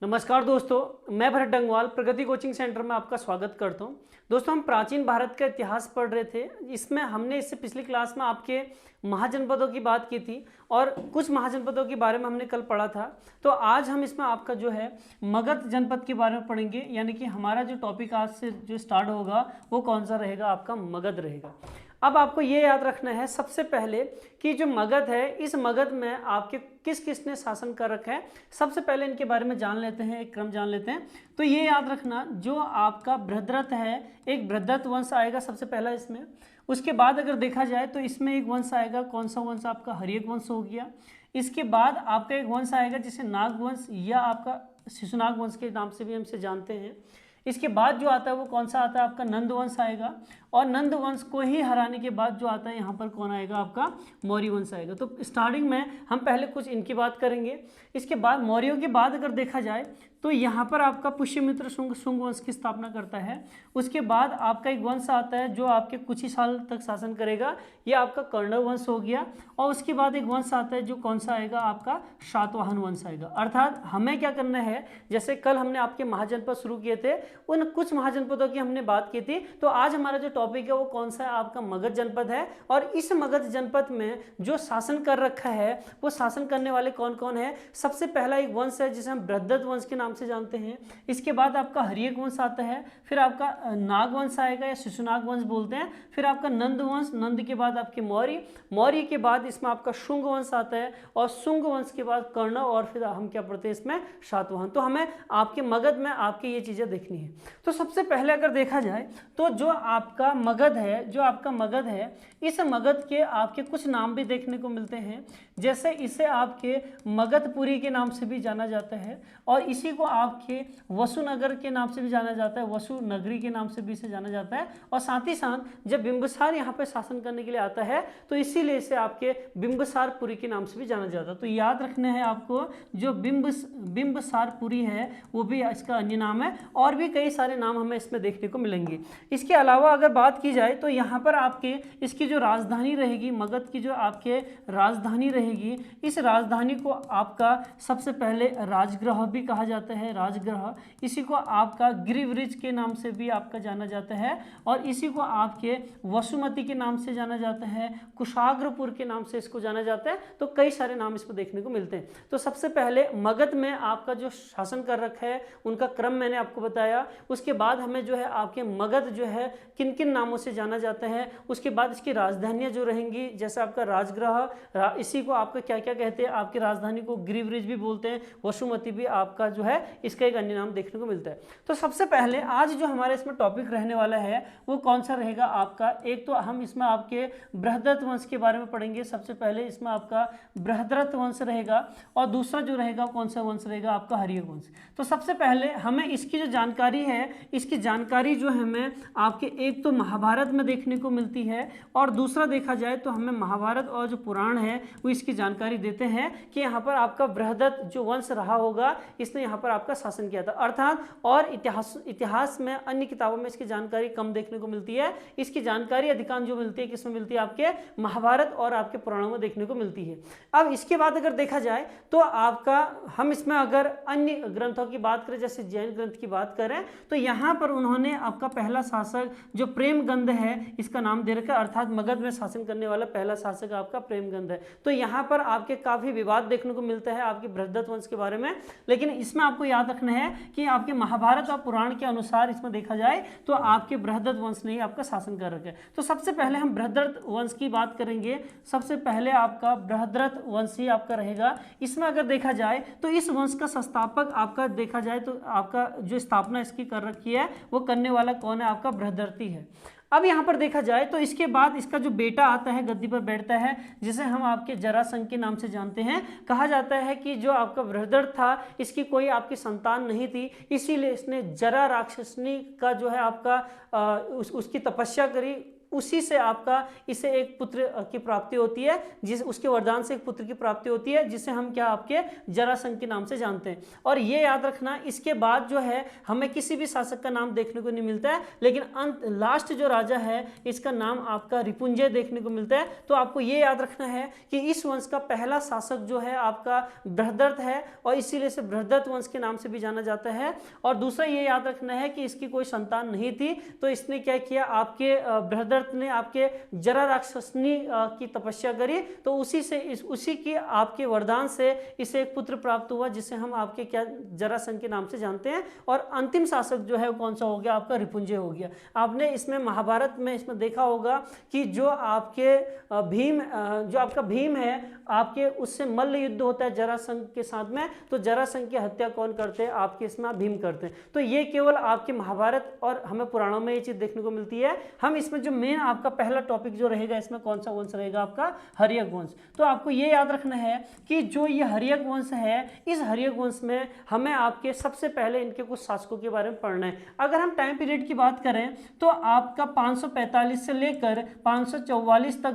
नमस्कार दोस्तों, मैं भरत डंगवाल प्रगति कोचिंग सेंटर में आपका स्वागत करता हूं। दोस्तों, हम प्राचीन भारत का इतिहास पढ़ रहे थे। इसमें हमने इससे पिछली क्लास में आपके महाजनपदों की बात की थी और कुछ महाजनपदों के बारे में हमने कल पढ़ा था। तो आज हम इसमें आपका जो है मगध जनपद के बारे में पढ़ेंगे, यानी कि हमारा जो टॉपिक आज से जो स्टार्ट होगा वो कौन सा रहेगा, आपका मगध रहेगा। अब आपको ये याद रखना है सबसे पहले कि जो मगध है, इस मगध में आपके किस किसने शासन कर रखा है। सबसे पहले इनके बारे में जान लेते हैं, एक क्रम जान लेते हैं। तो ये याद रखना, जो आपका बृहद्रथ है, एक बृहद्रथ वंश आएगा सबसे पहला इसमें। उसके बाद अगर देखा जाए तो इसमें एक वंश आएगा, कौन सा वंश, आपका हर्यक वंश हो गया। इसके बाद आपका एक वंश आएगा जिसे नाग वंश या आपका शिशुनाग वंश के नाम से भी हम इसे जानते हैं। इसके बाद जो आता है वो कौन सा आता है, आपका नंद वंश आएगा। और नंद वंश को ही हराने के बाद जो आता है यहाँ पर कौन आएगा, आपका मौर्य वंश आएगा। तो स्टार्टिंग में हम पहले कुछ इनकी बात करेंगे। इसके बाद मौर्यों के बाद अगर देखा जाए तो यहाँ पर आपका पुष्यमित्र शुंग वंश की स्थापना करता है। उसके बाद आपका एक वंश आता है जो आपके कुछ ही साल तक शासन करेगा, यह आपका कर्ण वंश हो गया। और उसके बाद एक वंश आता है जो कौन सा आएगा, आपका शातवाहन वंश आएगा। अर्थात हमें क्या करना है, जैसे कल हमने आपके महाजनपद शुरू किए थे, उन कुछ महाजनपदों की हमने बात की थी। तो आज हमारा जो टॉपिक है वो कौन सा है, आपका मगध जनपद है। और इस मगध जनपद में जो शासन कर रखा है वो शासन करने वाले कौन कौन है। सबसे पहला एक वंश है जिसे हम बृहद्रथ वंश के नाम से जानते हैं। इसके बाद आपका हर्यक वंश आता है, फिर आपका नाग वंश आएगा या शिशुनाग वंश बोलते हैं, फिर आपका नंद वंश, नंद के बाद आपके मौर्य, मौर्य के बाद इसमें आपका शुंग वंश आता है, और शुंग वंश के बाद कर्ण, और फिर हम क्या पढ़ते हैं इसमें, शातवाहन। तो हमें आपके मगध में आपके ये चीजें देखनी है। तो सबसे पहले अगर देखा जाए तो जो आपका मगध है, जो आपका मगध है, इस मगध के आपके कुछ नाम भी देखने को मिलते हैं। जैसे इसे आपके मगधपुरी के नाम से भी जाना जाता है, और इसी को आपके वसुनगर के नाम से भी जाना जाता है, वसु नगरी के नाम से भी इसे जाना जाता है। और साथ ही साथ जब बिंबिसार यहाँ पे शासन करने के लिए आता है तो इसीलिए इसे आपके बिंबिसारपुरी के नाम से भी जाना जाता है। तो याद रखना है आपको, जो बिंबिसारपुरी है वो भी इसका अन्य नाम है, और भी कई सारे नाम हमें इसमें देखने को मिलेंगे। इसके अलावा अगर बात की जाए तो यहाँ पर आपके इसकी जो राजधानी रहेगी, मगध की जो आपके राजधानी रहेगी, इस राजधानी को आपका सबसे पहले राजगृह भी कहा जाता है, राजगृह। इसी को आपका गिरिवृज के नाम से भी आपका जाना जाता है, और इसी को आपके वसुमती के नाम से जाना जाता है, कुशाग्रपुर के नाम से इसको जाना जाता है। तो कई सारे नाम इसको देखने को मिलते हैं। तो सबसे पहले मगध में आपका जो शासन कर रखा है उनका क्रम मैंने आपको बताया। उसके बाद हमें जो है आपके मगध जो है किन किन नामों से जाना जाता है, उसके बाद इसकी राजधानियां जो रहेंगी, जैसे आपका राजगृह, इसी को आपका क्या क्या कहते हैं, आपकी राजधानी को गिरिवृज भी बोलते हैं, वसुमती भी आपका जो है इसका एक अन्य नाम देखने को मिलता है। तो सबसे पहले आज जो हमारे इसमें टॉपिक रहने वाला है वो कौन सा रहेगा, आपका एक तो हम इसमें आपके बृहद्रथ वंश के बारे में पढ़ेंगे। सबसे पहले इसमें आपका बृहद्रथ वंश रहेगा, और दूसरा जो रहेगा कौन सा वंश रहेगा, आपका हर्यक वंश। तो सबसे पहले हमें इसकी जो जानकारी है, इसकी जानकारी जो हमें आपके एक तो महाभारत में देखने को मिलती है, और दूसरा देखा जाए तो हमें महाभारत और जो पुराण है वो इसकी जानकारी देते हैं कि यहाँ पर आपका बृहद्रथ जो वंश रहा होगा, इसने यहाँ पर आपका शासन किया था। अर्थात और इतिहास में अन्य किताबों में इसकी जानकारी कम देखने को मिलती है। इसकी जानकारी अधिकांश जो मिलती है किसमें मिलती है, आपके महाभारत और आपके पुराणों में देखने को मिलती है। अब इसके बाद अगर देखा जाए तो आपका हम इसमें अगर अन्य ग्रंथों की बात करें, जैसे जैन ग्रंथ की बात करें, तो यहाँ पर उन्होंने आपका पहला शासक जो प्रेमगंध है इसका नाम दे रखा है। अर्थात मगध में शासन करने वाला पहला शासक आपका प्रेमगंध है। तो यहाँ पर आपके काफी विवाद देखने को मिलता है आपके बृहद्रथ वंश के बारे में, लेकिन इसमें आपको याद रखना है कि आपके महाभारत और पुराण के अनुसार इसमें देखा जाए तो आपके बृहद्रथ वंश ने ही आपका शासन कर रखा है। तो सबसे पहले हम बृहद्रथ वंश की बात करेंगे। सबसे पहले आपका बृहद्रथ वंश ही आपका रहेगा। इसमें अगर देखा जाए तो इस वंश का संस्थापक आपका देखा जाए तो आपका जो स्थापना इसकी कर रखी है वो करने वाला कौन है, आपका बृहद्रथ ही है। अब यहाँ पर देखा जाए तो इसके बाद इसका जो बेटा आता है गद्दी पर बैठता है, जिसे हम आपके जरासंध के नाम से जानते हैं। कहा जाता है कि जो आपका बृहद्रथ था इसकी कोई आपकी संतान नहीं थी, इसीलिए इसने जरा राक्षसनी का जो है आपका उसकी तपस्या करी, उसी से आपका इसे एक पुत्र की प्राप्ति होती है, जिस उसके वरदान से एक पुत्र की प्राप्ति होती है, जिसे हम क्या आपके जरासंध के नाम से जानते हैं। और ये याद रखना, इसके बाद जो है हमें किसी भी शासक का नाम देखने को नहीं मिलता है, लेकिन लास्ट जो राजा है इसका नाम आपका रिपुंजय देखने को मिलता है। तो आपको ये याद रखना है कि इस वंश का पहला शासक जो है आपका बृहद्रथ है, और इसीलिए इसे बृहद्रथ वंश के नाम से भी जाना जाता है। और दूसरा ये याद रखना है कि इसकी कोई संतान नहीं थी, तो इसने क्या किया, आपके बृहद्रथ ने आपके जरा राक्षसनी की तपस्या करी, तो उसी की आपके वरदान से इसे एक पुत्र प्राप्त हुआ, जिसे हम आपके क्या जरासंध के नाम से जानते हैं। और अंतिम शासक जो है कौन सा हो गया, आपका रिपुंजय हो गया। आपने इसमें महाभारत में इसमें देखा होगा कि जो आपके जो आपका भीम है, आपके उससे मल्ल युद्ध होता है जरासंध के साथ में, तो जरासंध की हत्या कौन करते हैं, आपके इसमें भीम करते हैं। तो ये केवल आपके महाभारत और हमें पुराणों में ये चीज देखने को मिलती है। हम इसमें जो मेन आपका पहला टॉपिक जो रहेगा, इसमें कौन सा वंश रहेगा, आपका हर्यक वंश। तो आपको ये याद रखना है कि जो ये हर्यक वंश है, इस हर्यक वंश में हमें आपके सबसे पहले इनके कुछ शासकों के बारे में पढ़ना है। अगर हम टाइम पीरियड की बात करें तो आपका 545 से लेकर 544 तक,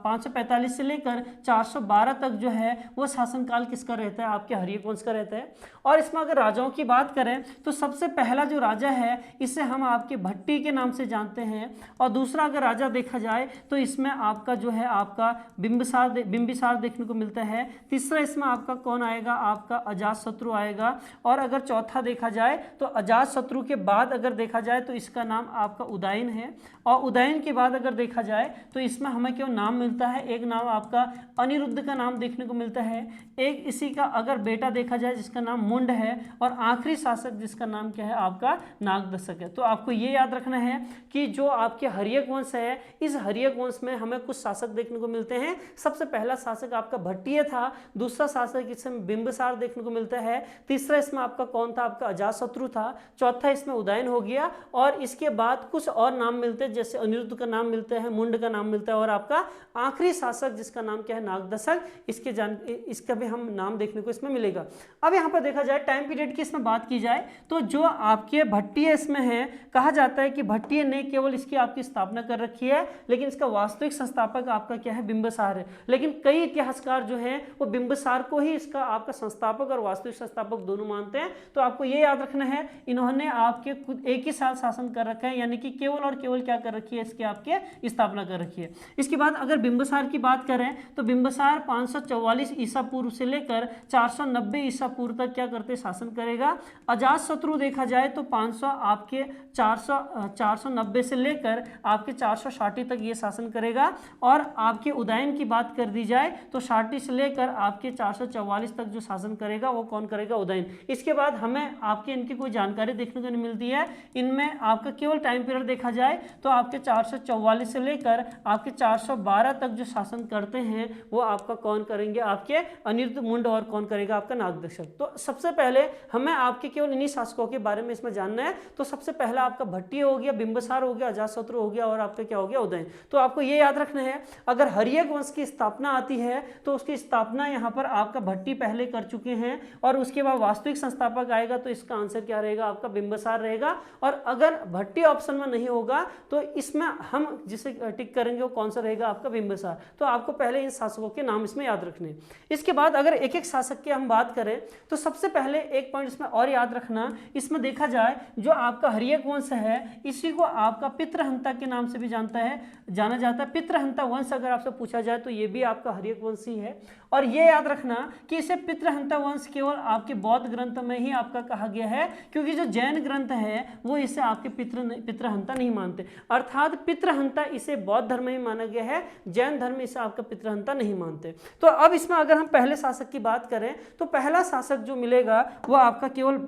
545 से लेकर 412 तक जो है वो शासनकाल किसका रहता है, आपके हर्यक वंश का रहता है। और इसमें अगर राजाओं की बात करें तो सबसे पहला जो राजा है इसे हम आपके भट्टी के नाम से जानते हैं। और दूसरा अगर राजा देखा जाए तो इसमें आपका जो है आपका बिंबिसार देखने को मिलता है। तीसरा इसमें आपका कौन आएगा, आपका अजातशत्रु आएगा। और अगर चौथा देखा जाए तो अजातशत्रु के बाद अगर देखा जाए तो इसका नाम आपका उदयन है। और उदयन के बाद अगर देखा जाए तो इसमें हमें क्यों नाम मिलता है, एक नाम आपका अनिरुद्ध का नाम देखने को मिलता है, एक इसी का अगर बेटा देखा जाए जिसका नाम मुंड है, और आखिरी शासक जिसका नाम क्या है, आपका नागदशक है। तो आपको ये याद रखना है कि जो आपके हर्यक वंश है, इस हर्यक वंश में हमें कुछ शासक देखने को मिलते हैं। सबसे पहला शासक आपका भट्टिय था, दूसरा शासक इसमें बिंबिसार देखने को मिलता है, तीसरा इसमें आपका कौन था, आपका अजातशत्रु था, चौथा इसमें उदयन हो गया। और इसके बाद कुछ और नाम मिलते हैं, जैसे अनिरुद्ध का नाम मिलता है, मुंड का नाम मिलता है, और आपका आखिरी शासक जिसका नाम क्या है, नागदशक, इसका भी हम नाम देखने को इसमें मिलेगा। अब यहाँ पर देखा जाए टाइम पीरियड की इसमें बात की जाए तो जो आपके भट्टिय इसमें है, कहा जाता है कि भट्टिय ने केवल इसकी आपकी स्थापना कर रखी है, लेकिन इसका वास्तविक संस्थापक आपका क्या है, बिंबिसार है। लेकिन कई इतिहासकार जो हैं वो बिंबिसार को ही इसका आपका संस्थापक और वास्तविक संस्थापक दोनों मानते हैं। तो आपको ये याद रखना है, इन्होंने आपके खुद एक ही साल शासन कर रखा है, यानी कि केवल और केवल क्या कर रखी है, इसके आपके स्थापना कर रखी है। इसके बाद अगर बिंबिसार की बात करें तो बिंबिसार 544 ईसा पूर्व से लेकर 490 ईसा पूर्व तक क्या करते शासन करेगा। अजातशत्रु देखा जाए तो 500 आपके 490 से लेकर आपके 460 तक ये शासन करेगा। और आपके उदयन की बात कर दी जाए तो 60 से लेकर आपके 444 तक जो शासन करेगा वो कौन करेगा, उदयन। इसके बाद हमें आपके इनकी कोई जानकारी देखने को नहीं मिलती है। इनमें आपका केवल टाइम पीरियड देखा जाए तो आपके 444 से लेकर आपके 412 तक जो शासन करते हैं वो आपका कौन करेंगे, आपके अनिरुद्ध, मुंड, और कौन करेगा, आपका नागदशक। तो सबसे पहले हमें आपके केवल इन्हीं शासकों के बारे में इसमें जानना है। तो सबसे पहला आपका भट्टिय हो गया, बिंबिसार हो गया, अजातशत्रु हो गया, और आपका क्या हो गया, उदयन। तो आपको ये याद रखना है, अगर हर्यक वंश की स्थापना आती है तो उसकी स्थापना यहाँ पर आपका भट्टी पहले कर चुके हैं, और उसके बाद वास्तविक संस्थापक आएगा तो इसका आंसर क्या रहेगा, आपका बिंबिसार रहेगा। और अगर भट्टी ऑप्शन में नहीं होगा तो इसमें हम जिसे टिक करेंगे वो कौन सा रहेगा, आपका बिंबिसार। तो आपको पहले इन शासकों के नाम इसमें याद रखने। इसके बाद अगर एक एक शासक की हम बात करें तो सबसे पहले एक पॉइंट इसमें और याद रखना, इसमें देखा जाए जो आपका हर्यक वंश है इसी को आपका पितृहंता के नाम से भी जाना जाता है। पितृहंता वंश अगर आपसे पूछा जाए तो ये भी आपका हर्यक वंश ही है। और ये याद रखना कि इसे पितृहंता वंश केवल आपके बौद्ध ग्रंथ में ही आपका कहा गया है, क्योंकि जो जैन ग्रंथ है वो इसे आपके पितृहंता नहीं मानते, अर्थात पितृहंता इसे बौद्ध धर्म में ही माना गया है, जैन धर्म इसे आपका पितृहंता नहीं मानते। तो अब इसमें अगर हम पहले शासक की बात करें तो पहला शासक जो मिलेगा वो आपका केवल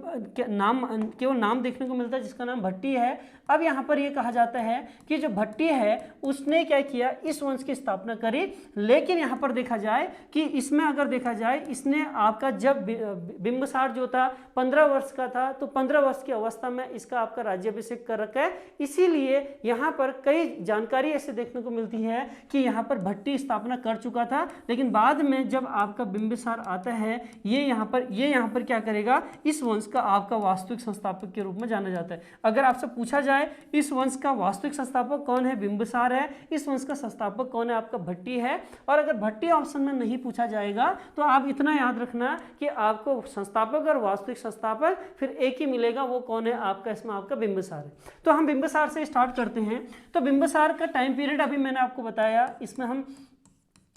नाम देखने को मिलता है, जिसका नाम भट्टी है। अब यहाँ पर ये कहा जाता है कि जो भट्टी है उसने क्या किया, इस वंश की स्थापना करी। लेकिन यहाँ पर देखा जाए कि इसमें अगर देखा जाए, इसने आपका जब बिंबिसार जो था 15 वर्ष का था, तो 15 वर्ष की अवस्था में इसका आपका राज्याभिषेक कर रखा है। इसीलिए यहाँ पर कई जानकारी ऐसे देखने को मिलती है कि यहाँ पर भट्टी स्थापना कर चुका था, लेकिन बाद में जब आपका बिंबिसार आता है, ये यहाँ पर क्या करेगा, इस वंश का आपका वास्तविक संस्थापक के रूप में जाना जाता है। अगर आपसे पूछा जाए इस वंश का वास्तविक संस्थापक कौन है, बिंबिसार है, इस वंश का संस्थापक कौन है, आपका भट्टी है। और अगर भट्टी ऑप्शन में नहीं पूछा जाएगा तो आप इतना याद रखना कि आपको संस्थापक और वास्तविक संस्थापक फिर एक ही मिलेगा, वो कौन है आपका, इसमें आपका बिंबिसार है। तो हम बिंबिसार से स्टार्ट करते हैं। तो बिंबिसार का टाइम पीरियड अभी मैंने आपको बताया, इसमें हम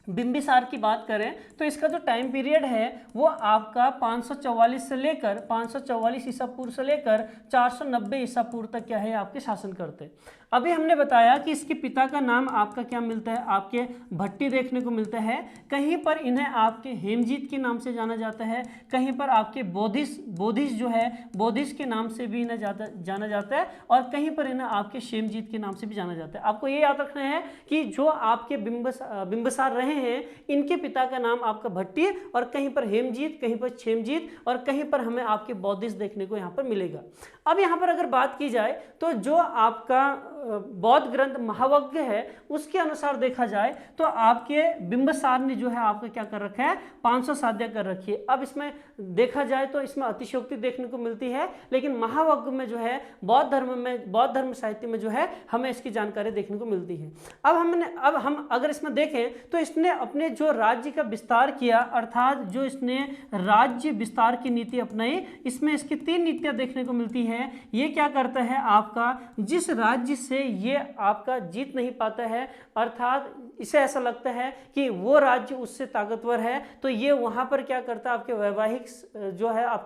बिंबिसार की बात करें तो इसका जो टाइम पीरियड है वो आपका 544 से लेकर 544 ईसा पूर्व से लेकर 490 ईसा पूर्व तक क्या है आपके शासन करते। अभी हमने बताया कि इसके पिता का नाम आपका क्या मिलता है, आपके भट्टी देखने को मिलता है। कहीं पर इन्हें आपके हेमजीत के नाम से जाना जाता है, कहीं पर आपके बोधिस जो है बोधिस के नाम से भी इन्हें जाना जाता है, और कहीं पर इन्हें आपके क्षेमजीत के नाम से भी जाना जाता है। आपको ये याद रखना है कि जो आपके बिंबिसार रहे हैं, इनके पिता का नाम आपका भट्टी, और कहीं पर हेमजीत, कहीं पर क्षेमजीत, और कहीं पर हमें आपके बोधिस देखने को यहाँ पर मिलेगा। अब यहाँ पर अगर बात की जाए तो जो आपका बौद्ध ग्रंथ महावज्ञ है उसके अनुसार देखा जाए तो आपके बिंबिसार ने जो है आपका क्या कर रखा है, 500 साध्या कर रखी है। अब इसमें देखा जाए तो इसमें अतिशयोक्ति देखने को मिलती है, लेकिन महावज्ञ में जो है बौद्ध धर्म साहित्य में जो है हमें इसकी जानकारी देखने को मिलती है। अब हम अगर इसमें देखें तो इसने अपने जो राज्य का विस्तार किया, अर्थात जो इसने राज्य विस्तार की नीति अपनाई, इसमें इसकी 3 नीतियां देखने को मिलती है। ये क्या करता है, आपका जिस राज्य से ये आपका जीत नहीं पाता है, अर्थात इसे ऐसा लगता है कि वो राज्य उससे ताकतवर है, तो ये वहां पर क्या करता है, आपके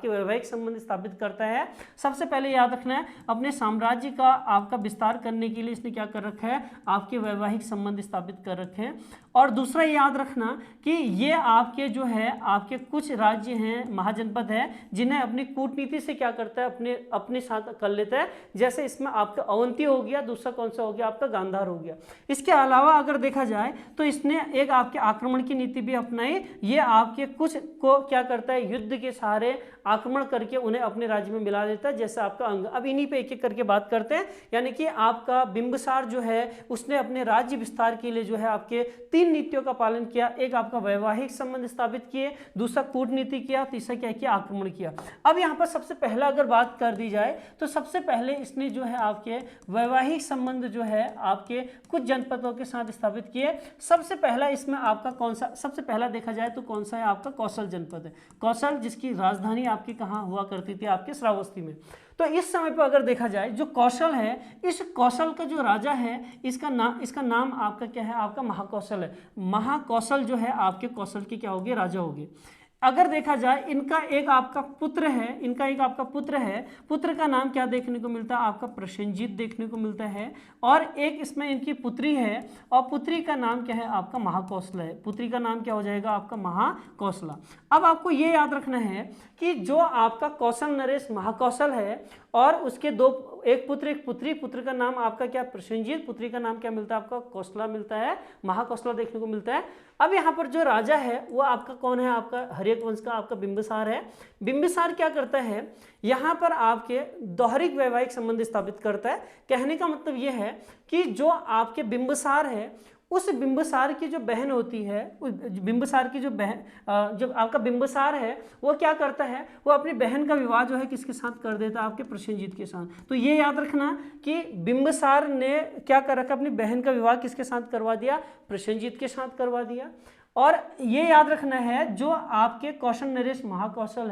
वैवाहिक संबंध स्थापित करता है। सबसे पहले याद रखना है, अपने साम्राज्य का आपका विस्तार करने के लिए इसने क्या कर रखा है, आपके वैवाहिक संबंध स्थापित कर रखे हैं। और दूसरा याद रखना कि ये आपके जो है आपके कुछ राज्य हैं, महाजनपद है, जिन्हें अपनी कूटनीति से क्या करता है, अपने साथ कर लेता है। जैसे इसमें आपका अवंती हो गया, दूसरा कौन सा हो गया, आपका गांधार हो गया। इसके अलावा अगर देखा जाए तो इसने एक आपके आक्रमण की नीति भी अपनाई। ये आपके कुछ को क्या करता है, युद्ध के सहारे आक्रमण करके उन्हें अपने राज्य में मिला देता है, जैसे आपका अंग। अब इन्हीं पे एक एक करके बात करते हैं। यानी कि आपका बिंबिसार जो है उसने अपने राज्य विस्तार के लिए जो है आपके 3 नीतियों का पालन किया। एक आपका वैवाहिक संबंध स्थापित किए, दूसरा कूटनीति किया, तीसरा क्या किया, आक्रमण किया। अब यहाँ पर सबसे पहला अगर बात कर दी जाए तो सबसे पहले इसने जो है आपके वैवाहिक संबंध जो है आपके कुछ जनपदों के साथ स्थापित किए। सबसे पहला इसमें आपका कौन सा, सबसे पहला देखा जाए तो कौन सा है, आपका कौशल जनपद है। कौशल जिसकी राजधानी आपकी कहाँ हुआ करती थी, आपके श्रावस्ती में। तो इस समय पर अगर देखा जाए जो कौशल है, इस कौशल का जो राजा है इसका नाम आपका क्या है, आपका महाकौशल है। महाकौशल जो है आपके कौशल के क्या होंगे, राजा होंगे। अगर देखा जाए इनका एक आपका पुत्र है, पुत्र का नाम क्या देखने को मिलता है, आपका प्रसेनजीत देखने को मिलता है। और एक इसमें इनकी पुत्री है, और पुत्री का नाम क्या है, आपका महाकौशला है। पुत्री का नाम क्या हो जाएगा, आपका महाकौशला। अब आपको ये याद रखना है कि जो आपका कौशल नरेश महाकौशल है, और उसके एक पुत्र एक पुत्री, पुत्र का नाम आपका क्या, प्रसेनजीत, पुत्री का नाम क्या मिलता है, आपका कौशला मिलता है, महाकौशला देखने को मिलता है। अब यहाँ पर जो राजा है वो आपका कौन है, आपका हर्यक वंश का आपका बिंबिसार है। बिंबिसार क्या करता है, यहाँ पर आपके दोहरिक वैवाहिक संबंध स्थापित करता है। कहने का मतलब ये है कि जो आपके बिंबिसार है उस बिंबिसार की जो बहन होती है, बिंबिसार की जो आपका बिंबिसार है वो क्या करता है, वो अपनी बहन का विवाह जो है किसके साथ कर देता है, आपके प्रसेनजीत के साथ। तो ये याद रखना कि बिंबिसार ने क्या कर रखा, अपनी बहन का विवाह किसके साथ करवा दिया, प्रसेनजीत के साथ करवा दिया। और ये याद रखना है जो आपके कौशल नरेश महाकौशल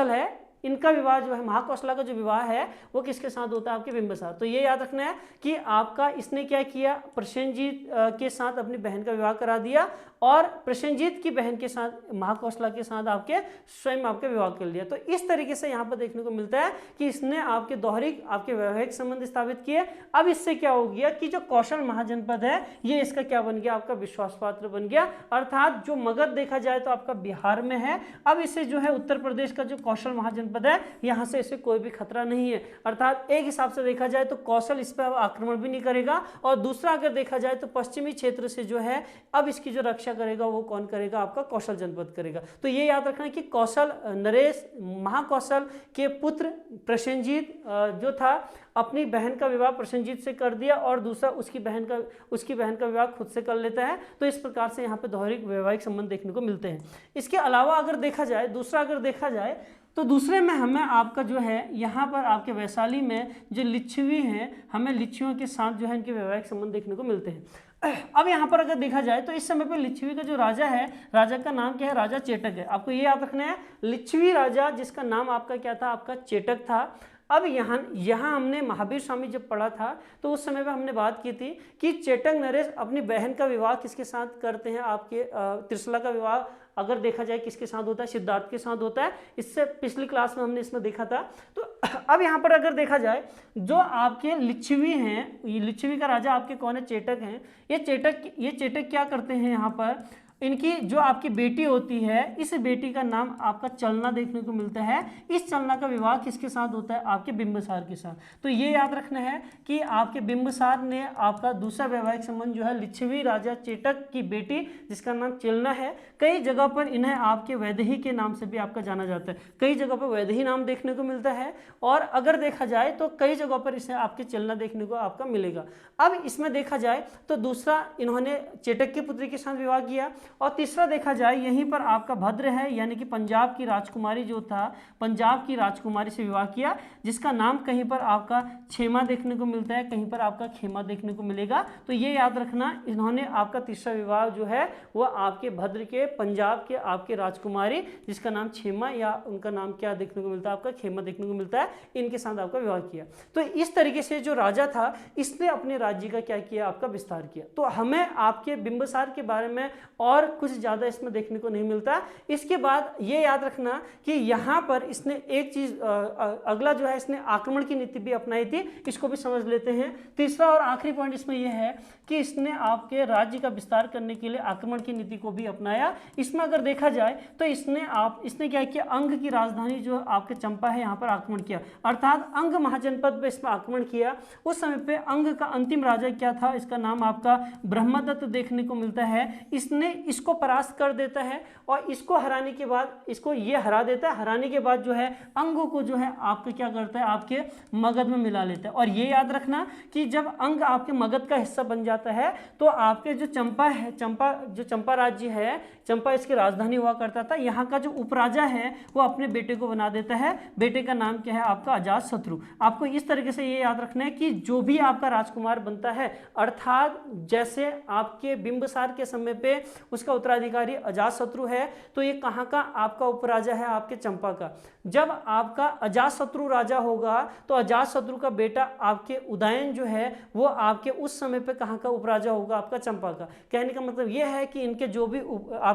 है, इनका विवाह जो है, महाकौशला का जो विवाह है वो किसके साथ होता है, आपके बिंबिसार। तो ये याद रखना है कि आपका इसने क्या किया, प्रसेनजीत के साथ अपनी बहन का विवाह करा दिया, और प्रसेनजीत की बहन के साथ, महाकौशला के साथ आपके स्वयं आपके विवाह कर लिया। तो इस तरीके से यहाँ पर देखने को मिलता है कि इसने आपके दोहरिक आपके वैवाहिक संबंध स्थापित किए। अब इससे क्या हो गया कि जो कौशल महाजनपद है ये इसका क्या बन गया, आपका विश्वास पात्र बन गया। अर्थात जो मगध देखा जाए तो आपका बिहार में है, अब इसे जो है उत्तर प्रदेश का जो कौशल महाजनपद है यहाँ से इसे कोई भी खतरा नहीं है। अर्थात एक हिसाब से देखा जाए तो कौशल इस पर आक्रमण भी नहीं करेगा, और दूसरा अगर देखा जाए तो पश्चिमी क्षेत्र से जो है अब इसकी जो रक्षा करेगा, वो कौन करेगा, आपका कौशल जनपद करेगा। तो ये याद रखना है कि कौशल नरेश महाकौशल के पुत्र प्रसेनजीत जो था अपनी बहन का विवाह प्रसेनजीत से कर दिया और दूसरा उसकी बहन का विवाह खुद से कर लेता है। तो इस प्रकार से यहाँ पे दोहरे वैवाहिक संबंध देखने को मिलते हैं। इसके अलावा अगर देखा जाए, दूसरा अगर देखा जाए तो दूसरे में हमें आपका जो है यहाँ पर आपके वैशाली में जो लिच्छवी हैं, हमें लिच्छवियों के साथ जो है इनके वैवाहिक संबंध देखने को मिलते हैं। अब यहाँ पर अगर देखा जाए तो इस समय पर लिच्छवी का जो राजा है, राजा का नाम क्या है, राजा चेटक है। आपको ये याद रखना है, लिच्छवी राजा जिसका नाम आपका क्या था, आपका चेटक था। अब यहाँ हमने महावीर स्वामी जब पढ़ा था तो उस समय पर हमने बात की थी कि चेटक नरेश अपनी बहन का विवाह किसके साथ करते हैं, आपके त्रिशला का विवाह अगर देखा जाए किसके साथ होता है, सिद्धार्थ के साथ होता है। इससे पिछली क्लास में हमने इसमें देखा था। तो अब यहाँ पर अगर देखा जाए जो आपके लिच्छवी हैं, ये लिच्छवी का राजा आपके कौन है, चेटक हैं। ये चेटक क्या करते हैं, यहाँ पर इनकी जो आपकी बेटी होती है, इस बेटी का नाम आपका चलना देखने को मिलता है। इस चलना का विवाह किसके साथ होता है, आपके बिंबिसार के साथ। तो ये याद रखना है कि आपके बिंबिसार ने आपका दूसरा वैवाहिक संबंध जो है लिच्छवी राजा चेटक की बेटी जिसका नाम चलना है। कई जगह पर इन्हें आपके वैदेही के नाम से भी आपका जाना जाता है, कई जगह पर वैदेही नाम देखने को मिलता है। और अगर देखा जाए तो कई जगह पर इसे आपके चलना देखने को आपका मिलेगा। अब इसमें देखा जाए तो दूसरा इन्होंने चेटक की पुत्री के साथ विवाह किया और तीसरा देखा जाए यहीं पर आपका भद्र है, यानी कि पंजाब की राजकुमारी जो था, पंजाब की राजकुमारी से विवाह किया जिसका नाम कहीं पर आपका छेमा देखने को मिलता है, कहीं पर आपका खेमा देखने को मिलेगा। तो ये याद रखना, इन्होंने आपका तीसरा विवाह जो है वो आपके भद्र के पंजाब के आपके राजकुमारी जिसका नाम छेमा या उनका नाम क्या देखने को मिलता है, आपका खेमा देखने को मिलता है, इनके साथ आपका विवाह किया। तो इस तरीके से जो राजा था इसने अपने राज्य का क्या किया, आपका विस्तार किया। तो हमें आपके बिंबिसार के बारे में और कुछ ज़्यादा इसमें देखने को नहीं मिलता। इसके बाद ये याद रखना कि यहाँ पर इसने एक चीज़ अगला जो है इसने आक्रमण की नीति भी अपनाई थी, इसको भी समझ लेते हैं। तीसरा और आखिरी पॉइंट इसमें यह है कि इसने आपके राज्य का विस्तार करने के लिए आक्रमण की नीति को भी अपनाया। इसमें अगर देखा जाए तो इसने क्या किया, अंग की राजधानी जो आपके चंपा है यहाँ पर आक्रमण किया, अर्थात अंग महाजनपद पे इसमें आक्रमण किया। उस समय पे अंग का अंतिम राजा क्या था, इसका नाम आपका ब्रह्मदत्त देखने को मिलता है। इसने इसको परास्त कर देता है और इसको हराने के बाद इसको ये हरा देता है। हराने के बाद जो है अंग को जो है आपके क्या करता है, आपके मगध में मिला लेता है। और ये याद रखना कि जब अंग आपके मगध का हिस्सा बन जाता है तो आपके जो चंपा है, चंपा राज्य है, चंपा इसकी राजधानी हुआ करता था, यहाँ का जो उपराजा है वो अपने बेटे को बना देता है। बेटे का नाम क्या है, आपका अजातशत्रु। आपको इस तरीके से ये याद रखना है कि जो भी आपका राजकुमार बनता है, अर्थात जैसे आपके बिंबिसार के समय पे उसका उत्तराधिकारी अजातशत्रु है, तो ये कहाँ का आपका उपराजा है, आपके चंपा का। जब आपका अजातशत्रु राजा होगा तो अजातशत्रु का बेटा आपके उदयन जो है वो आपके उस समय पे कहाँ का उपराजा होगा, आपका चंपा का। कहने का मतलब ये है कि इनके जो भी आपके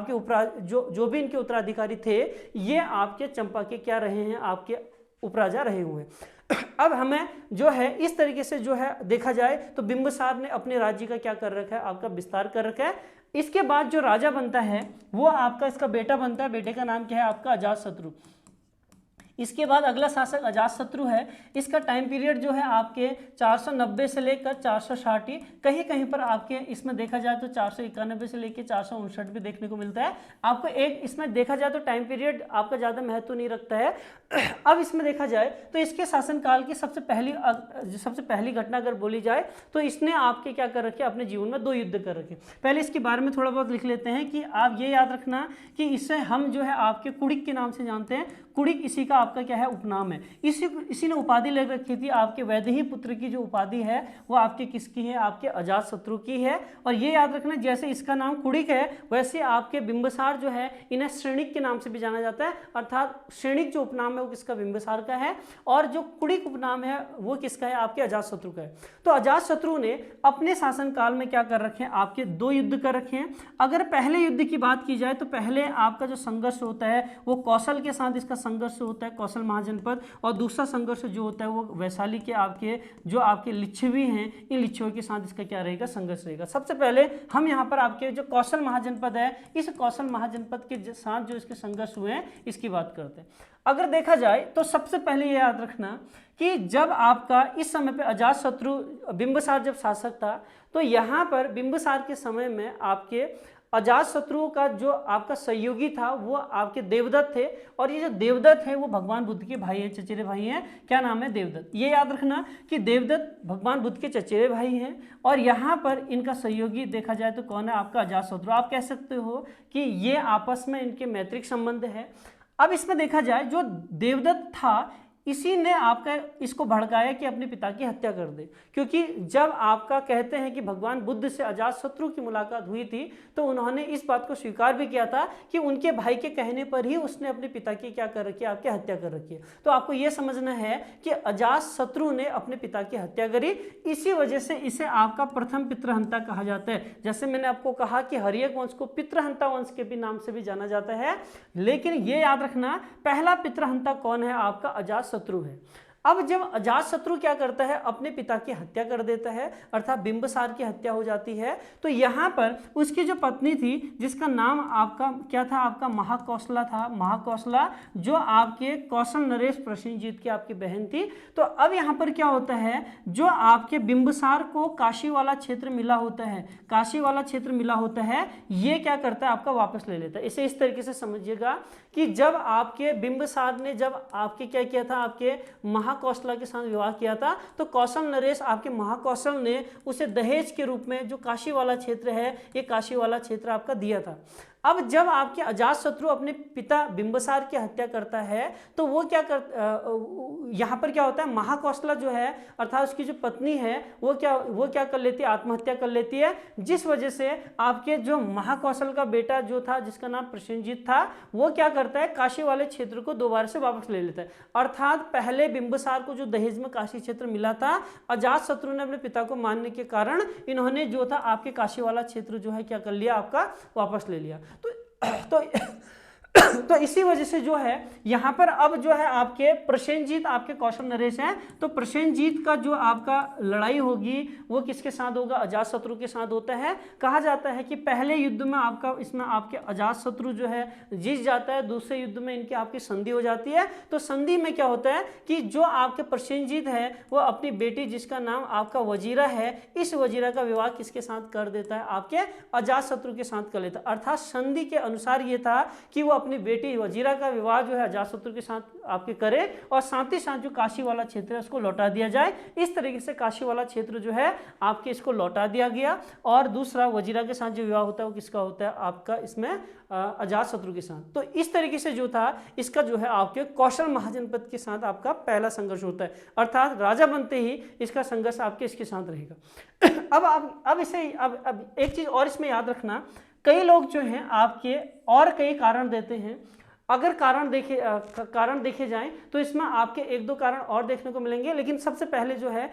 जो भी इनके उत्तराधिकारी थे ये आपके चंपा के क्या रहे हैं, आपके उपराजा रहे हुए। अब हमें जो है इस तरीके से जो है देखा जाए तो बिंबिसार ने अपने राज्य का क्या कर रखा है, आपका विस्तार कर रखा है। इसके बाद जो राजा बनता है वो आपका इसका बेटा बनता है, बेटे का नाम क्या है, आपका अजातशत्रु। इसके बाद अगला शासक अजातशत्रु है। इसका टाइम पीरियड जो है आपके 490 से लेकर 460, कहीं कहीं पर आपके इसमें देखा जाए तो 491 से लेकर 459 भी देखने को मिलता है। आपको एक इसमें देखा जाए तो टाइम पीरियड आपका ज़्यादा महत्व नहीं रखता है। अब इसमें देखा जाए तो इसके शासनकाल की सबसे पहली घटना अगर बोली जाए तो इसने आपके क्या कर रखे, अपने जीवन में 2 युद्ध कर रखे। पहले इसके बारे में थोड़ा बहुत लिख लेते हैं कि आप ये याद रखना कि इससे हम जो है आपके कुड़िक के नाम से जानते हैं। कुड़िक इसी का आपका क्या है, उपनाम है। इसी ने उपाधि ले रखी थी, आपके वैदेही पुत्र की जो उपाधि है वो आपके किसकी है, आपके अजातशत्रु की है। और ये याद रखना जैसे इसका नाम कुड़िक है वैसे आपके बिंबिसार जो है इन्हें श्रेणिक के नाम से भी जाना जाता है, अर्थात श्रेणिक जो उपनाम है वो किसका, बिंबिसार का है, और जो कुड़िक उपनाम है वो किसका है, आपके अजातशत्रु का है। तो अजातशत्रु ने अपने शासनकाल में क्या कर रखे हैं, आपके 2 युद्ध कर रखे हैं। अगर पहले युद्ध की बात की जाए तो पहले आपका जो संघर्ष होता है वो कौशल के साथ इसका संघर्ष होता है, कौशल महाजनपद, और दूसरा संघर्ष जो होता है वो वैशाली के आपके लिच्छवी हैं, इन लिच्छवियों के साथ इसका क्या रहेगा, संघर्ष रहेगा। सबसे पहले हम यहाँ पर आपके जो कौशल महाजनपद है इस कौशल महाजनपद के साथ जो इसके संघर्ष हुए हैं इसकी बात करते हैं। अगर देखा जाए तो सबसे पहले ये याद रखना कि जब आपका इस समय पे अजातशत्रु बिंबिसार जब शासक था तो यहाँ पर बिंबिसार के समय में आपके अजातशत्रु का जो आपका सहयोगी था वो आपके देवदत्त थे, और ये जो देवदत्त है वो भगवान बुद्ध के भाई हैं, चचेरे भाई हैं। क्या नाम है? देवदत्त। ये याद रखना कि देवदत्त भगवान बुद्ध के चचेरे भाई हैं, और यहाँ पर इनका सहयोगी देखा जाए तो कौन है? आपका अजातशत्रु। आप कह सकते हो कि ये आपस में इनके मैत्रिक संबंध है। अब इसमें देखा जाए जो देवदत्त था इसी ने आपका इसको भड़काया कि अपने पिता की हत्या कर दे, क्योंकि जब आपका कहते हैं कि भगवान बुद्ध से अजातशत्रु की मुलाकात हुई थी तो उन्होंने इस बात को स्वीकार भी किया था कि उनके भाई के कहने पर ही उसने अपने पिता की क्या कर रखी है? आपकी हत्या कर रखी है। तो आपको यह समझना है कि अजातशत्रु ने अपने पिता की हत्या करी, इसी वजह से इसे आपका प्रथम पितृहंता कहा जाता है। जैसे मैंने आपको कहा कि हर्यक वंश को पितृहंता वंश के भी नाम से भी जाना जाता है, लेकिन यह याद रखना पहला पितृहंता कौन है? आपका अजातशत्रु है। अब जब अजातशत्रु क्या करता है? अपने पिता की हत्या कर देता है, अर्थात बिंबिसार की हत्या हो जाती है। तो यहाँ पर उसकी जो पत्नी थी जिसका नाम आपका क्या था? आपका महाकौशला था। महाकौशला जो आपके कौशल नरेश प्रसेनजीत की आपकी बहन थी। तो अब यहाँ पर क्या होता है? जो आपके बिंबिसार को काशी वाला क्षेत्र मिला होता है, काशी वाला क्षेत्र मिला होता है, ये क्या करता है? आपका वापस ले लेता है। इसे इस तरीके से समझिएगा कि जब आपके बिंबिसार ने जब आपके क्या किया था? आपके महाकौशला के साथ विवाह किया था, तो कौशल नरेश आपके महाकौशल ने उसे दहेज के रूप में जो काशी वाला क्षेत्र है, ये काशी वाला क्षेत्र आपका दिया था। अब जब आपके अजातशत्रु अपने पिता बिंबिसार की हत्या करता है तो वो क्या यहाँ पर क्या होता है? महाकौशला जो है अर्थात उसकी जो पत्नी है वो क्या कर लेती है? आत्महत्या कर लेती है, जिस वजह से आपके जो महाकौशल का बेटा जो था जिसका नाम प्रसेनजीत था वो क्या करता है? काशी वाले क्षेत्र को दोबारा से वापस ले लेता है। अर्थात पहले बिंबिसार को जो दहेज में काशी क्षेत्र मिला था, अजातशत्रु ने अपने पिता को मानने के कारण इन्होंने जो था आपके काशी वाला क्षेत्र जो है क्या कर लिया? आपका वापस ले लिया। तो इसी वजह से जो है यहाँ पर अब जो है आपके प्रसेनजीत आपके कौशल नरेश हैं, तो प्रसेनजीत का जो आपका लड़ाई होगी वो किसके साथ होगा? अजातशत्रु के साथ होता है। कहा जाता है कि पहले युद्ध में आपका इसमें आपके अजातशत्रु जो है जीत जाता है, दूसरे युद्ध में इनकी आपकी संधि हो जाती है। तो संधि में क्या होता है कि जो आपके प्रसेनजीत है वो अपनी बेटी जिसका नाम आपका वजीरा है, इस वजीरा का विवाह किसके साथ कर देता है? आपके अजातशत्रु के साथ कर लेता है। अर्थात संधि के अनुसार ये था कि वो अपनी बेटी वजीरा का विवाह जो है अजातशत्रु के साथ आपके करे, और साथ ही साथ जो काशी वाला क्षेत्र है उसको लौटा दिया जाए। इस तरीके से काशी वाला क्षेत्र जो है आपके इसको लौटा दिया गया, और दूसरा वजीरा के साथ जो विवाह होता है वो किसका होता है? आपका इसमें अजातशत्रु के साथ। तो इस तरीके से जो था इसका जो है आपके कौशल महाजनपद के साथ आपका पहला संघर्ष होता है, अर्थात राजा बनते ही इसका संघर्ष आपके इसके साथ रहेगा। अब इसे अब एक चीज और इसमें याद रखना, कई लोग जो हैं आपके और कई कारण देते हैं। अगर कारण देखे जाएं तो इसमें आपके एक दो कारण और देखने को मिलेंगे, लेकिन सबसे पहले जो है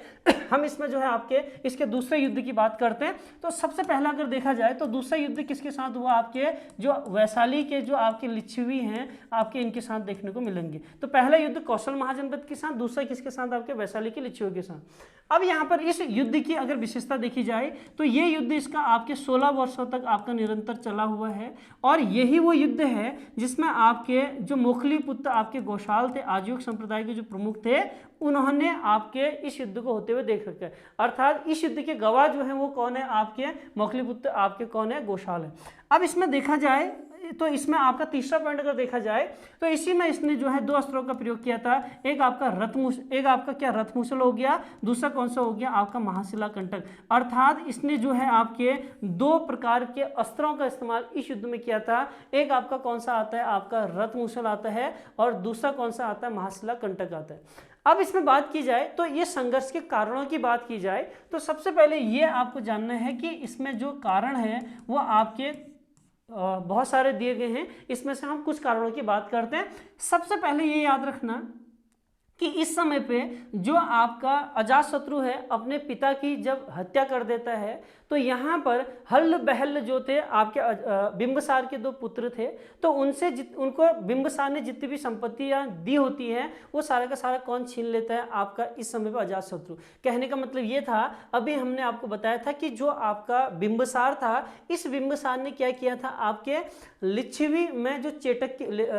हम इसमें जो है आपके इसके दूसरे युद्ध की बात करते हैं। तो सबसे पहला अगर देखा जाए तो दूसरा युद्ध किसके साथ हुआ? आपके जो वैशाली के जो आपके लिच्छवी हैं आपके इनके साथ देखने को मिलेंगे। तो पहला युद्ध कौशल महाजनपद के साथ, दूसरा किसके साथ? आपके वैशाली के लिच्छवियों के साथ। अब यहाँ पर इस युद्ध की अगर विशेषता देखी जाए तो ये युद्ध इसका आपके 16 वर्षों तक आपका निरंतर चला हुआ है, और यही वो युद्ध है जिसमें आपके जो मोखली पुत्र आपके गोशाल थे, आजीविक संप्रदाय के जो प्रमुख थे, उन्होंने आपके इस युद्ध को होते हुए देख रखा है। अर्थात इस युद्ध के गवाह जो हैं वो कौन है? आपके मोखली पुत्र आपके कौन है? गोशाल है। अब इसमें देखा जाए तो इसमें आपका तीसरा पॉइंट अगर देखा जाए तो इसी में इसने जो है दो अस्त्रों का प्रयोग किया था। एक आपका रथमुसल हो गया, दूसरा कौन सा हो गया? आपका महाशिला कंटक। अर्थात इसने जो है आपके दो प्रकार के अस्त्रों का इस्तेमाल इस युद्ध में किया था। एक आपका कौन सा आता है? आपका रथमुसल आता है, और दूसरा कौन सा आता है? महाशिला कंटक आता है। अब इसमें बात की जाए तो ये संघर्ष के कारणों की बात की जाए तो सबसे पहले ये आपको जानना है कि इसमें जो कारण है वो आपके बहुत सारे दिए गए हैं। इसमें से हम कुछ कारणों की बात करते हैं। सबसे पहले ये याद रखना कि इस समय पे जो आपका अजातशत्रु है अपने पिता की जब हत्या कर देता है तो यहाँ पर हल्ल बहल्ल जो थे आपके बिंबिसार के दो पुत्र थे, तो उनको बिंबिसार ने जितनी भी संपत्तियाँ दी होती हैं वो सारा का सारा कौन छीन लेता है? आपका इस समय पर अजातशत्रु। कहने का मतलब ये था, अभी हमने आपको बताया था कि जो आपका बिंबिसार था, इस बिंबिसार ने क्या किया था? आपके लिच्छवी में जो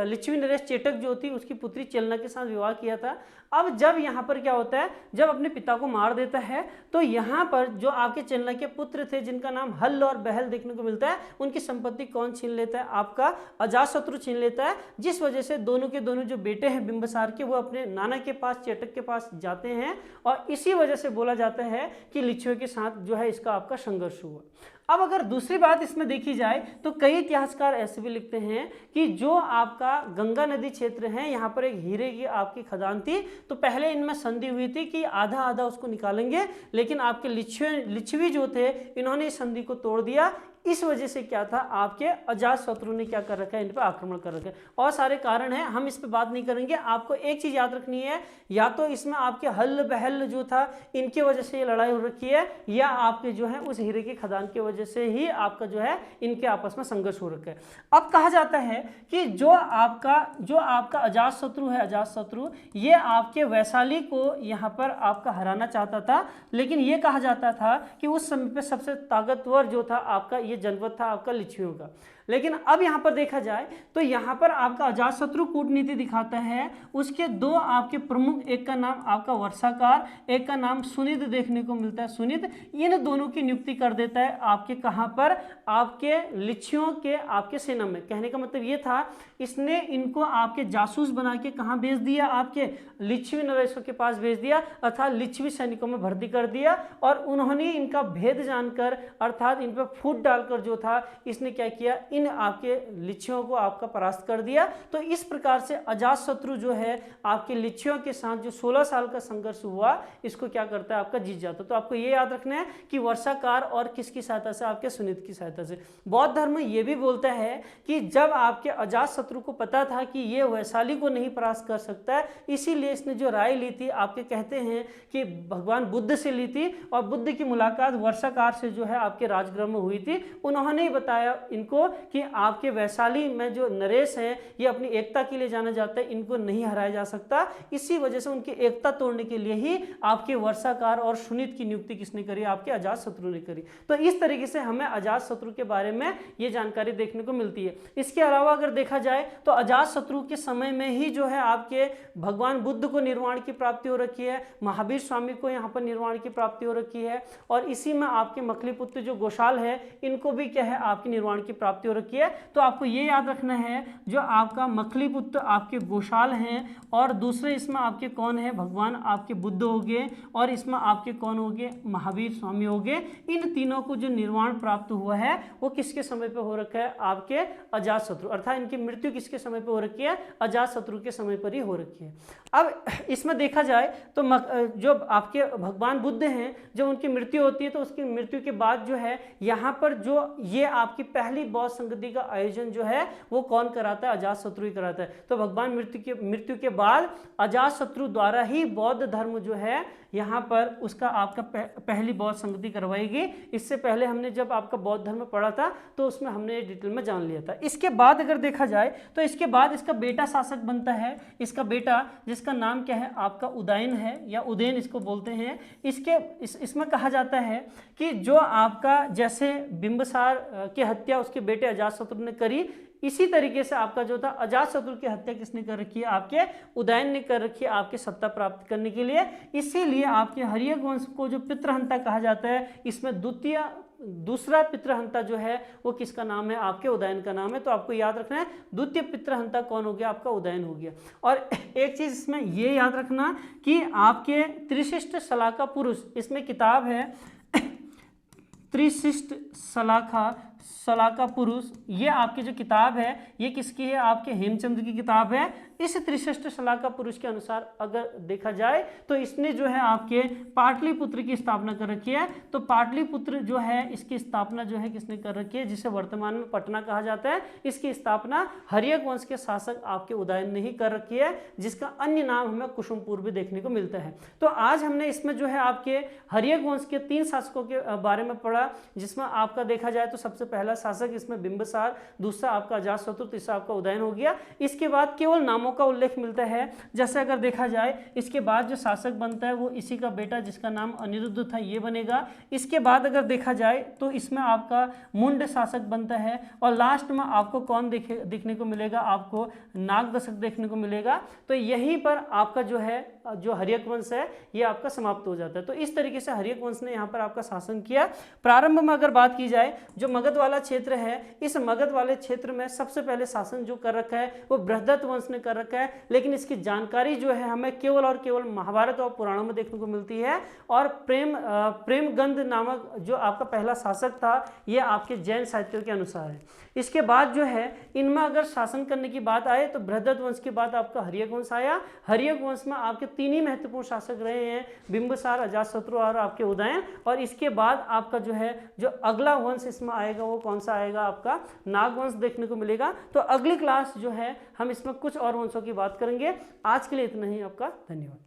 लिच्छवी नरेश चेटक जो थी उसकी पुत्री चेलना के साथ विवाह किया था। अब जब यहाँ पर क्या होता है, जब अपने पिता को मार देता है तो यहाँ पर जो आपके चाणक्य पुत्र थे जिनका नाम हल्ल और बहल देखने को मिलता है, उनकी संपत्ति कौन छीन लेता है, आपका अजातशत्रु छीन लेता है, जिस वजह से दोनों के दोनों जो बेटे हैं बिंबिसार के वो अपने नाना के पास चेटक के पास जाते हैं और इसी वजह से बोला जाता है कि लिच्छियों के साथ जो है इसका आपका संघर्ष हुआ। अब अगर दूसरी बात इसमें देखी जाए तो कई इतिहासकार ऐसे भी लिखते हैं कि जो आपका गंगा नदी क्षेत्र है यहाँ पर एक हीरे की आपकी खदान थी, तो पहले इनमें संधि हुई थी कि आधा आधा उसको निकालेंगे, लेकिन आपके लिच्छवी जो थे इन्होंने इस संधि को तोड़ दिया। इस वजह से क्या था, आपके अजातशत्रु ने क्या कर रखा है, इन पर आक्रमण कर रखा है और सारे कारण हैं, हम इस पे बात नहीं करेंगे। आपको एक चीज याद रखनी है, या तो इसमें आपके हल्ल बहल जो था इनकी वजह से ये लड़ाई हो रखी है, या आपके जो है उस हीरे की खदान की वजह से ही आपका जो है इनके आपस में संघर्ष हो रखा है। अब कहा जाता है कि जो आपका अजातशत्रु है, अजातशत्रु ये आपके वैशाली को यहाँ पर आपका हराना चाहता था, लेकिन ये कहा जाता था कि उस समय पे सबसे ताकतवर जो था आपका ये जनपद था आपका लिच्छवियों का। लेकिन अब यहाँ पर देखा जाए तो यहाँ पर आपका अजातशत्रु कूटनीति दिखाता है, उसके दो आपके प्रमुख, एक का नाम आपका वर्षाकार, एक का नाम सुनिध देखने को मिलता है, सुनिध, इन दोनों की नियुक्ति कर देता है आपके कहाँ पर, आपके लिच्छियों के आपके सेना में। कहने का मतलब ये था इसने इनको आपके जासूस बना के कहाँ भेज दिया, आपके लिच्छवी नरेशों के पास भेज दिया, अर्थात लिच्छवी सैनिकों में भर्ती कर दिया और उन्होंने इनका भेद जानकर अर्थात इन पर फूट डालकर जो था इसने क्या किया, इन आपके लिच्छियों को आपका परास्त कर दिया। तो इस प्रकार से अजातशत्रु जो है आपके लिच्छियों के साथ जो 16 साल का संघर्ष हुआ इसको क्या करता है, आपका जीत जाता है। तो आपको ये याद रखना है कि वर्षाकार और किसकी सहायता से, आपके सुनिध की सहायता से। बौद्ध धर्म ये भी बोलता है कि जब आपके अजातशत्रु को पता था कि ये वैशाली को नहीं परास्त कर सकता है, इसीलिए इसने जो राय ली थी, आपके कहते हैं कि भगवान बुद्ध से ली थी और बुद्ध की मुलाकात वर्षाकार से जो है आपके राजगृह में हुई थी। उन्होंने ही बताया इनको कि आपके वैशाली में जो नरेश हैं ये अपनी एकता के लिए जाना जाता है, इनको नहीं हराया जा सकता। इसी वजह से उनकी एकता तोड़ने के लिए ही आपके वर्षाकार और सुनिध की नियुक्ति किसने करी, आपके अजातशत्रु ने करी। तो इस तरीके से हमें अजातशत्रु के बारे में ये जानकारी देखने को मिलती है। इसके अलावा अगर देखा जाए तो अजातशत्रु के समय में ही जो है आपके भगवान बुद्ध को निर्वाण की प्राप्ति हो रखी है, महावीर स्वामी को यहाँ पर निर्वाण की प्राप्ति हो रखी है और इसी में आपके मखलीपुत्र जो गोशाल है इनको भी क्या है आपकी निर्वाण की प्राप्ति हो रखी है। तो आपको ये याद रखना है जो आपका मखलीपुत्र आपके गोशाल हैं और दूसरे इसमें आपके कौन है, भगवान आपके बुद्ध हो गए और इसमें आपके कौन हो गए, महावीर स्वामी हो गए। इन तीनों को जो निर्वाण प्राप्त हुआ है वो किसके समय पे हो रखा है, आपके अजातशत्रु, अर्थात इनकी मृत्यु किसके समय पे हो रखी है, अजातशत्रु के समय पर ही हो रखी है। अब इसमें देखा जाए तो जो आपके भगवान बुद्ध हैं जब उनकी मृत्यु होती है तो उसकी मृत्यु के बाद जो है यहाँ पर जो ये आपकी पहली बौद्ध संगति का आयोजन जो है वो कौन कराता है, अजातशत्रु ही कराता है। तो भगवान मृत्यु के बाद अजातशत्रु द्वारा ही बौद्ध धर्म जो है यहाँ पर उसका आपका पहली बौद्ध संगति करवाएगी। इससे पहले हमने जब आपका बौद्ध धर्म पढ़ा था तो उसमें हमने डिटेल में जान लिया था। इसके बाद अगर देखा जाए तो इसके बाद इसका बेटा शासक बनता है, इसका बेटा जिसका नाम क्या है आपका उदयन है या उदयन इसको बोलते हैं। इसमें कहा जाता है कि जो आपका जैसे बिंबिसार की हत्या उसके बेटे अजातशत्रु ने करी, इसी तरीके से आपका जो था अजातशत्रु की हत्या किसने कर रखी है, आपके उदयन ने कर रखी है आपके सत्ता प्राप्त करने के लिए। इसीलिए आपके हर्यक वंश को जो पितृहंता कहा जाता है, इसमें दूसरा पितृहंता जो है वो किसका नाम है, आपके उदयन का नाम है। तो आपको याद रखना है द्वितीय पितृहंता कौन हो गया, आपका उदयन हो गया। और एक चीज इसमें ये याद रखना कि आपके त्रिशिष्ट शलाका पुरुष, इसमें किताब है त्रिशिष्ट शलाका पुरुष, ये आपकी जो किताब है ये किसकी है, आपके हेमचंद्र की किताब है। इस त्रिशिष्ट शलाका पुरुष के अनुसार अगर देखा जाए तो इसने जो है आपके पाटलिपुत्र की स्थापना कर रखी है। तो पाटलिपुत्र जो है इसकी स्थापना जो है किसने कर रखी है, जिसे वर्तमान में पटना कहा जाता है, इसकी स्थापना हर्यक वंश के शासक आपके उदयन ने ही कर रखी है, जिसका अन्य नाम हमें कुसुमपुर भी देखने को मिलता है। तो आज हमने इसमें जो है आपके हर्यक वंश के 3 शासकों के बारे में पढ़ा, जिसमें आपका देखा जाए तो सबसे पहला शासक इसमें बिंबिसार, दूसरा आपका अजातशत्रु, तीसरा आपका उदयन हो गया। इसके बाद केवल नामों का उल्लेख मिलता है। जैसे अगर देखा जाए इसके बाद जो शासक बनता है वो इसी का बेटा जिसका नाम अनिरुद्ध था ये बनेगा। इसके बाद अगर देखा जाए तो इसमें आपका मुंड शासक बनता है और लास्ट में आपको कौन देखने को मिलेगा, आपको नागदशक देखने को मिलेगा। तो यहीं पर आपका जो है जो हर्यक वंश है ये आपका समाप्त हो जाता है। तो इस तरीके से हर्यक वंश ने यहाँ पर आपका शासन किया। प्रारंभ में अगर बात की जाए जो मगध वाला क्षेत्र है, इस मगध वाले क्षेत्र में सबसे पहले शासन जो कर रखा है वो बृहदत्त वंश ने कर रखा है, लेकिन इसकी जानकारी जो है हमें केवल और केवल महाभारत और पुराणों में देखने को मिलती है। और प्रेमगंध नामक जो आपका पहला शासक था ये आपके जैन साहित्यों के अनुसार है। इसके बाद जो है इनमें अगर शासन करने की बात आए तो बृहदत्त वंश के बाद आपका हर्यक वंश आया। हर्यक वंश में आपके तीन ही महत्वपूर्ण शासक रहे हैं, बिंबिसार, अजातशत्रु और आपके उदयन। और इसके बाद आपका जो है जो अगला वंश इसमें आएगा वो कौन सा आएगा, आपका नागवंश देखने को मिलेगा। तो अगली क्लास जो है हम इसमें कुछ और वंशों की बात करेंगे। आज के लिए इतना ही, आपका धन्यवाद।